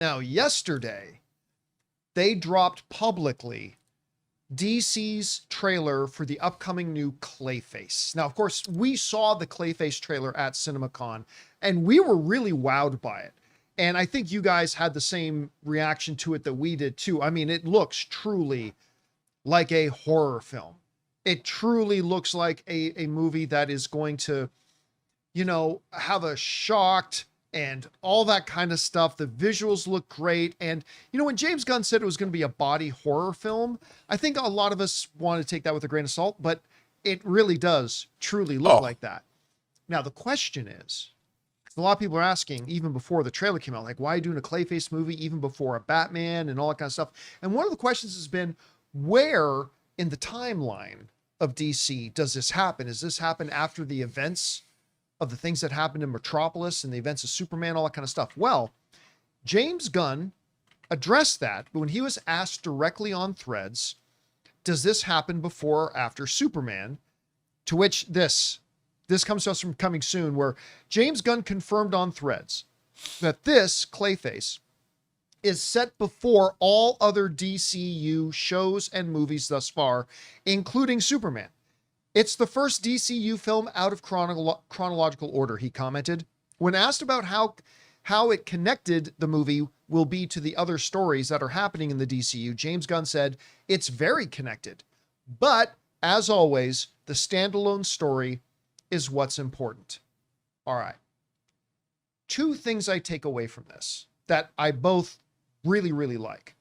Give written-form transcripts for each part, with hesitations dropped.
Now, yesterday, they dropped publicly DC's trailer for the upcoming new Clayface. Now, of course, we saw the Clayface trailer at CinemaCon, and we were really wowed by it. And I think you guys had the same reaction to it that we did too. I mean, it looks truly like a horror film. It truly looks like a movie that is going to, have a shocked and all that kind of stuff. The visuals look great. And, when James Gunn said it was going to be a body horror film, I think a lot of us want to take that with a grain of salt, but it really does truly look like that. Now, the question is, a lot of people are asking, even before the trailer came out, like, why are you doing a Clayface movie even before a Batman and all that kind of stuff? And one of the questions has been, where in the timeline of DC does this happen? Does this happen after the events of the things that happened in Metropolis and the events of Superman, all that kind of stuff? Well, James Gunn addressed that, but when he was asked directly on Threads, does this happen before or after Superman? To which this comes to us from Coming Soon, where James Gunn confirmed on Threads that this Clayface is set before all other DCU shows and movies thus far, including Superman. It's the first DCU film out of chronological order, he commented. When asked about how it connected the movie will be to the other stories that are happening in the DCU, James Gunn said, it's very connected. But, as always, the standalone story is what's important. All right. Two things I take away from this that I both really, really like.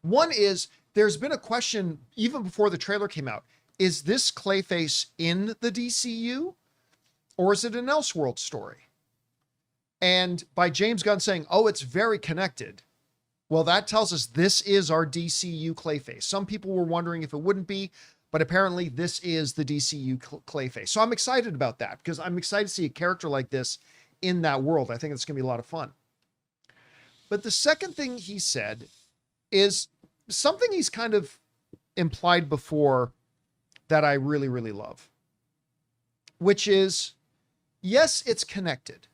One is, there's been a question, even before the trailer came out, is this Clayface in the DCU, or is it an Elseworld story? And by James Gunn saying, oh, it's very connected, well, that tells us this is our DCU Clayface. Some people were wondering if it wouldn't be, but apparently this is the DCU Clayface. So I'm excited about that, because I'm excited to see a character like this in that world. I think it's going to be a lot of fun. But the second thing he said is something he's kind of implied before that I really, really love, which is, yes, it's connected,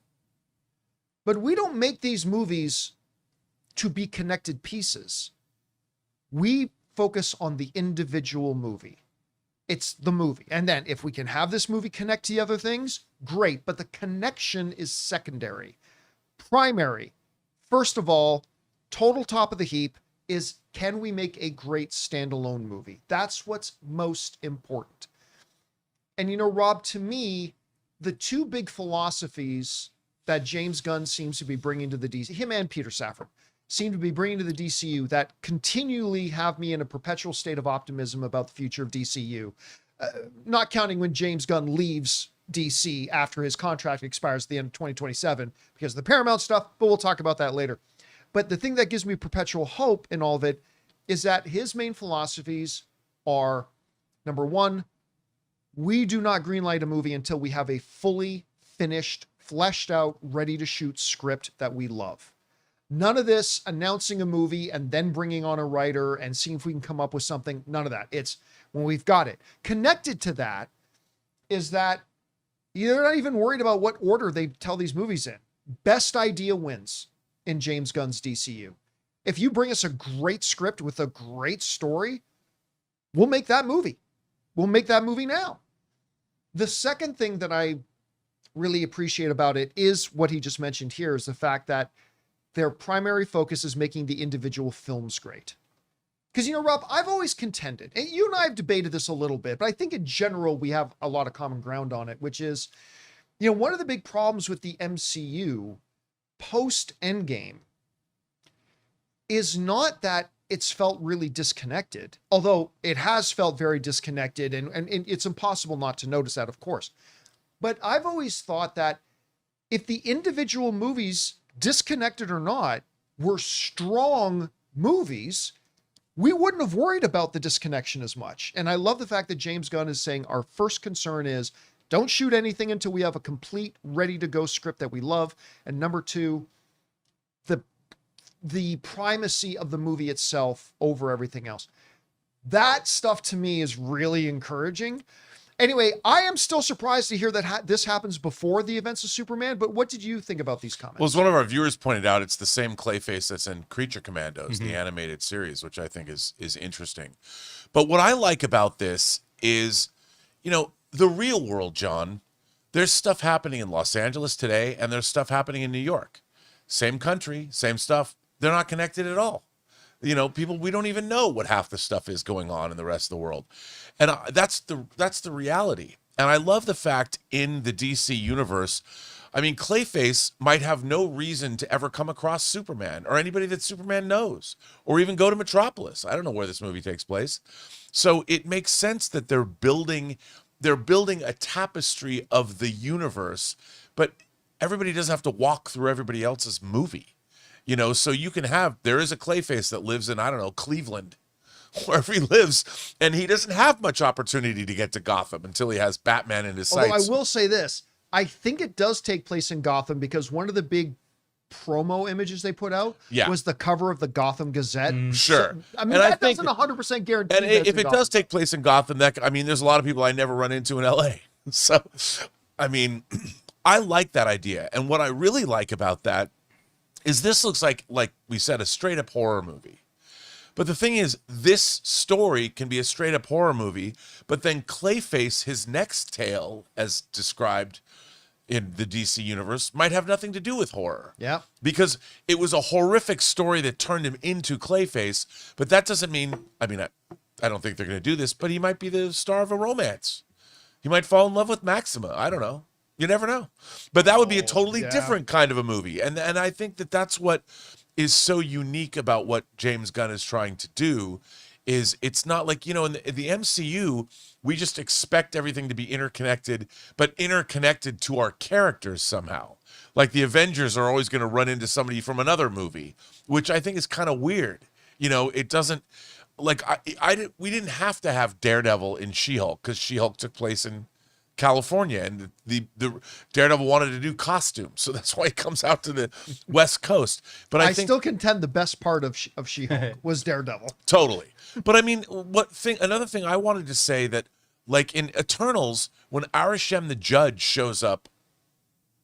but we don't make these movies to be connected pieces. We focus on the individual movie. It's the movie. And then if we can have this movie connect to the other things, great. But the connection is secondary. Primary, first of all, total top of the heap is, can we make a great standalone movie? That's what's most important. And Rob, to me, the two big philosophies that James Gunn seems to be bringing to the DC, him and Peter Safran, seem to be bringing to the DCU that continually have me in a perpetual state of optimism about the future of DCU. Not counting when James Gunn leaves DC after his contract expires at the end of 2027 because of the Paramount stuff, but we'll talk about that later. But the thing that gives me perpetual hope in all of it is that his main philosophies are, number one, we do not greenlight a movie until we have a fully finished, fleshed out, ready to shoot script that we love. None of this announcing a movie and then bringing on a writer and seeing if we can come up with something. None of that. It's when we've got it. Connected to that is that you're not even worried about what order they tell these movies in. Best idea wins in James Gunn's DCU. If you bring us a great script with a great story, we'll make that movie. We'll make that movie now. The second thing that I really appreciate about it is what he just mentioned here, is the fact that their primary focus is making the individual films great. Because, Rob, I've always contended, and you and I have debated this a little bit, but I think in general we have a lot of common ground on it, which is, one of the big problems with the MCU post Endgame is not that it's felt really disconnected, although it has felt very disconnected, and it's impossible not to notice that, of course. But I've always thought that if the individual movies, disconnected or not, were strong movies, we wouldn't have worried about the disconnection as much. And I love the fact that James Gunn is saying our first concern is don't shoot anything until we have a complete, ready-to-go script that we love. And number two, the primacy of the movie itself over everything else. That stuff to me is really encouraging. Anyway, I am still surprised to hear that this happens before the events of Superman, but what did you think about these comments? Well, as one of our viewers pointed out, it's the same Clayface that's in Creature Commandos, the animated series, which I think is interesting. But what I like about this is, the real world, John, there's stuff happening in Los Angeles today, and there's stuff happening in New York. Same country, same stuff. They're not connected at all. People, we don't even know what half the stuff is going on in the rest of the world. And that's the reality. And I love the fact in the DC universe, Clayface might have no reason to ever come across Superman or anybody that Superman knows, or even go to Metropolis. I don't know where this movie takes place. So it makes sense that they're building a tapestry of the universe, but everybody doesn't have to walk through everybody else's movie. So there is a Clayface that lives in, I don't know, Cleveland, wherever he lives, and he doesn't have much opportunity to get to Gotham until he has Batman in his sights. Although I will say this, I think it does take place in Gotham because one of the big promo images they put out was the cover of the Gotham Gazette. Sure. So, that doesn't 100% guarantee. And if it does take place in Gotham, there's a lot of people I never run into in LA. So, I like that idea. And what I really like about that is this looks like we said, a straight up horror movie. But the thing is, this story can be a straight up horror movie, but then Clayface, his next tale, as described in the DC universe, might have nothing to do with horror. Yeah. Because it was a horrific story that turned him into Clayface, but that doesn't mean, I don't think they're going to do this, but he might be the star of a romance. He might fall in love with Maxima. I don't know. You never know. But that would be a totally different kind of a movie. And I think that's what is so unique about what James Gunn is trying to do, is it's not like, in the MCU, we just expect everything to be interconnected, but interconnected to our characters somehow. Like the Avengers are always going to run into somebody from another movie, which I think is kind of weird. It doesn't, we didn't have to have Daredevil in She-Hulk because She-Hulk took place in California, and the Daredevil wanted to do costumes, so that's why he comes out to the West Coast. But I think, still contend the best part of She-Hulk was Daredevil. Totally. But another thing I wanted to say, that like in Eternals, when Arishem the Judge shows up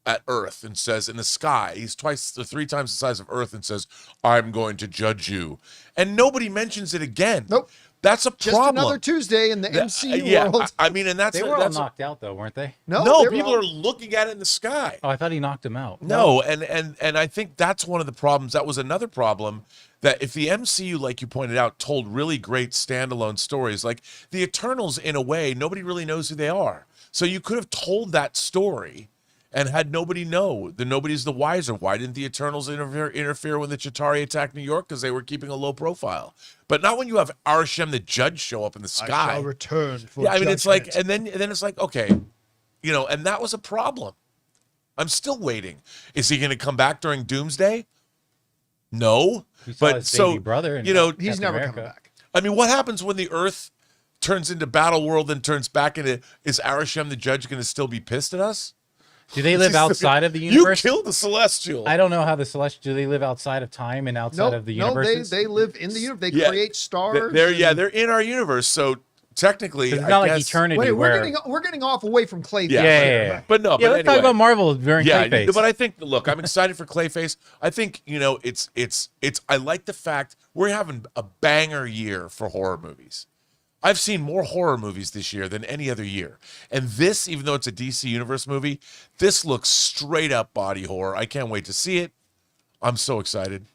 at Earth and says, in the sky, he's 3 times the size of Earth, and says, "I'm going to judge you," and nobody mentions it again. Nope. That's a problem. Just another Tuesday in the MCU world. And that's they were all knocked out though, weren't they? No, people are looking at it in the sky. Oh, I thought he knocked him out. No, and I think that's one of the problems. That was another problem, that if the MCU, like you pointed out, told really great standalone stories, like the Eternals, in a way, nobody really knows who they are. So you could have told that story and had nobody know. Nobody's the wiser. Why didn't the Eternals interfere when the Chitauri attacked New York? Because they were keeping a low profile. But not when you have Arishem the Judge show up in the sky. I shall return for judgment. It's like, and then it's like, okay, and that was a problem. I'm still waiting. Is he going to come back during Doomsday? No. But his baby brother, and he's never coming back. What happens when the Earth turns into Battle World and turns back into? Is Arishem the Judge going to still be pissed at us? Do they live outside of the universe? You killed the Celestial. I don't know how the Celestial. Do they live outside of time and outside of the universe? No, they live in the universe. They create stars. They're in our universe. So technically, it's not like eternity. Wait, we're getting off away from Clayface. Yeah. But no. Let's talk about Marvel during Clayface. But I think, look, I'm excited for Clayface. I think it's. I like the fact we're having a banger year for horror movies. I've seen more horror movies this year than any other year. And this, even though it's a DC Universe movie, this looks straight up body horror. I can't wait to see it. I'm so excited.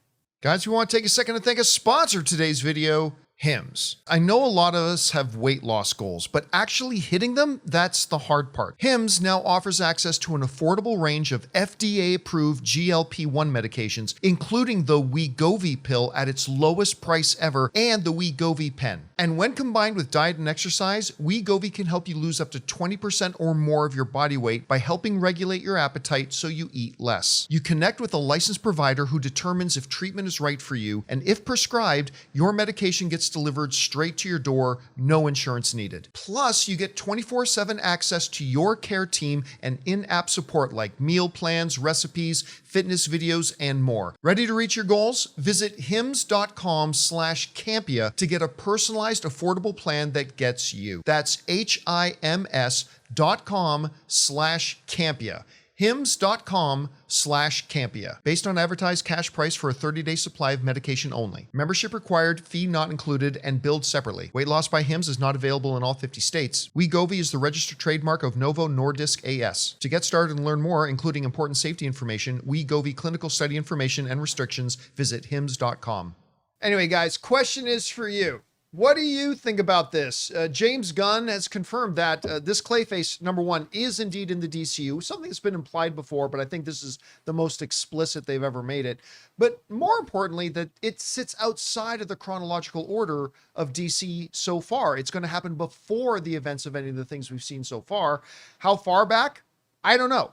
Guys, we want to take a second to thank a sponsor of today's video, Hims. I know a lot of us have weight loss goals, but actually hitting them, that's the hard part. Hims now offers access to an affordable range of FDA-approved GLP-1 medications, including the Wegovy pill at its lowest price ever and the Wegovy pen. And when combined with diet and exercise, Wegovy can help you lose up to 20% or more of your body weight by helping regulate your appetite so you eat less. You connect with a licensed provider who determines if treatment is right for you, and if prescribed, your medication gets gets delivered straight to your door, no insurance needed. Plus, you get 24/7 access to your care team and in-app support like meal plans, recipes, fitness videos, and more. Ready to reach your goals? Visit hims.com/Campea to get a personalized, affordable plan that gets you. That's HIMS.com/Campea. hims.com/Campea. Based on advertised cash price for a 30-day supply of medication only. Membership required, fee not included, and billed separately. Weight loss by Hims is not available in all 50 states. Wegovy is the registered trademark of Novo Nordisk AS. To get started and learn more, including important safety information, Wegovy clinical study information and restrictions, visit hims.com. Anyway, guys, question is for you. What do you think about this? James Gunn has confirmed that this Clayface, number one, is indeed in the DCU. Something that's been implied before, but I think this is the most explicit they've ever made it. But more importantly, that it sits outside of the chronological order of DC so far. It's going to happen before the events of any of the things we've seen so far. How far back? I don't know.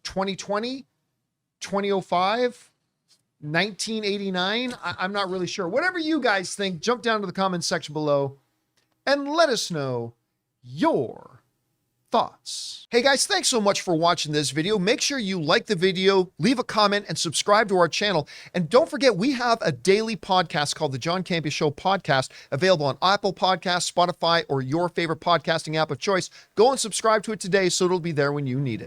2020? 2005? 1989? I'm not really sure. Whatever you guys think, jump down to the comments section below and let us know your thoughts. Hey guys, thanks so much for watching this video. Make sure you like the video, leave a comment, and subscribe to our channel. And don't forget, we have a daily podcast called the John Campea Show Podcast, available on Apple Podcasts, Spotify, or your favorite podcasting app of choice. Go and subscribe to it today so it'll be there when you need it.